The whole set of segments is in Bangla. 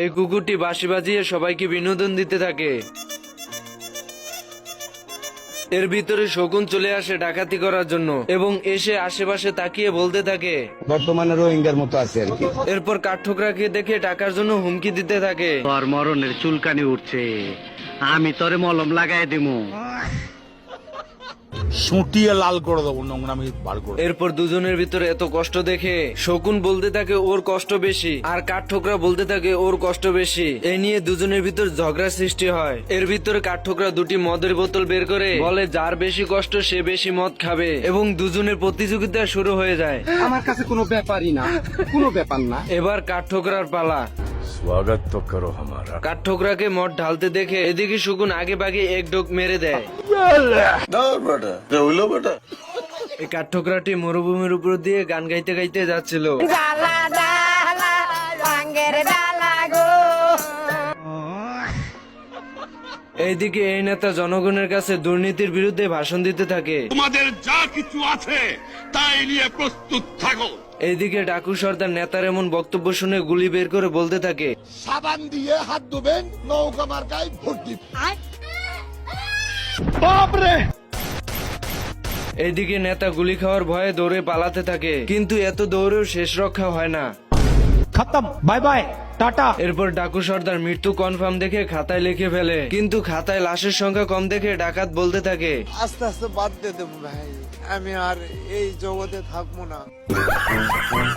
এই কুকুরটি বাঁশি বাজিয়ে সবাইকে বিনোদন দিতে থাকে। এর ভিতরে শকুন চলে আসে ডাকাতি করার জন্য এবং এসে আশেপাশে তাকিয়ে বলতে থাকে বর্তমানে রোহিঙ্গার মতো আছে আর কি। এরপর কাঠঠোকরাকে দেখে টাকার জন্য হুমকি দিতে থাকে। তোর মরণের চুলকানি উঠছে, আমি তোরে মলম লাগাই দিমু। সুটিয়ে লাল করে দেবো, নোংরামি বার করে। এরপর দুজনের ভিতরে এত কষ্ট দেখে শকুন বলতে থাকে ওর কষ্ট বেশি, আর কাঠঠোকরা বলতে থাকে ওর কষ্ট বেশি। এই নিয়ে দুজনের ভিতর ঝগড়া সৃষ্টি হয়। এর ভিতরে কাঠঠোকরা দুটি মদের বোতল বের করে বলে যার বেশি কষ্ট সে বেশি মদ খাবে, এবং দুজনের প্রতিযোগিতা শুরু হয়ে যায়। আমার কাছে কোনো ব্যাপারই না, কোনো ব্যাপার না। এবার কাঠঠোকরার পালা। स्वागत तो करो हमारा। কাঠঠোকরাকে মদ ঢালতে দেখে এদিকে শকুন আগে ভাগে এক ডোক মেরে দেয়। এই কাঠঠোকরাটি মরুভূমির উপর দিয়ে গান গাইতে গাইতে যাচ্ছিল। ডালা ডালা রঙের ডালা গো। এইদিকে এই নেতা জনগণের কাছে দুর্নীতির বিরুদ্ধে ভাষণ দিতে থাকে। তোমাদের যা কিছু আছে তাই নিয়ে প্রস্তুত থাকো। এইদিকে ডাকু সর্দার নেতার এমন বক্তব্য শুনে গুলি বের করে বলতে থাকে সাবান দিয়ে হাত ধোবেন, নৌকা মার্কায় ভোট দিবেন। এইদিকে নেতা গুলি খাওয়ার ভয়ে দৌড়ে পালাতে থাকে, কিন্তু এত দৌড়েও শেষ রক্ষা হয় না। খতম, বাই বাই, টাটা। এরপর ডাকু সর্দার মৃত্যু কনফার্ম দেখে খাতায় লিখে ফেলে, কিন্তু খাতায় লাশের সংখ্যা কম দেখে ডাকাত বলতে থাকে আস্তে আস্তে বাদ দিয়ে দেবো ভাই, আমি আর এই জগতে থাকবো না।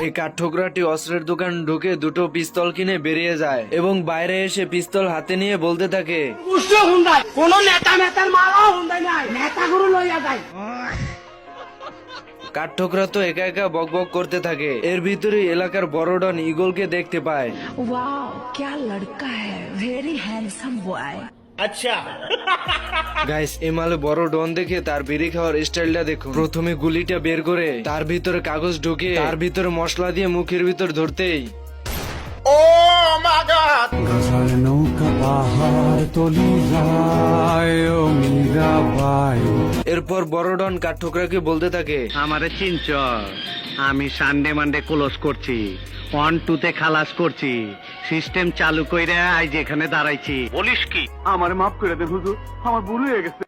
এই কাঠঠোকরাটি অস্ত্রের দোকান ঢুকে দুটো পিস্তল কিনে বেরিয়ে যায় এবং বাইরে এসে পিস্তল হাতে নিয়ে বলতে থাকে কোন নেতা নেতার মারা হুন্দাই নাই, নেতা গুরু লইয়া যায়। কাঠঠোকরা তো একা একা বক বক করতে থাকে। এর ভিতরে এলাকার বড় ডন ইগলকে দেখতে পায়। वाओ क्या लड़का है, वेरी हैंडसम बॉय। গাইস, এমালে বড় ডন দেখে তার বিড়ি খাওয়ার স্টাইলটা দেখুন। প্রথমে গুলিটা বের করে তার ভিতরে কাগজ ঢুকে তার ভিতরে মশলা দিয়ে মুখের ভিতর ধরতেই এরপর বড় ডন কাঠঠোকরাকে বলতে থাকে আমারে চিনচ, আমি সানডে মানডে ক্লোজ করছি, 1-2 খালাস করছি, সিস্টেম চালু কইরা আজ এখানে দাঁড়াইছি। বলিস কি? আমার মাফ করে দেন হুজুর, আমার ভুল হয়ে গেছে।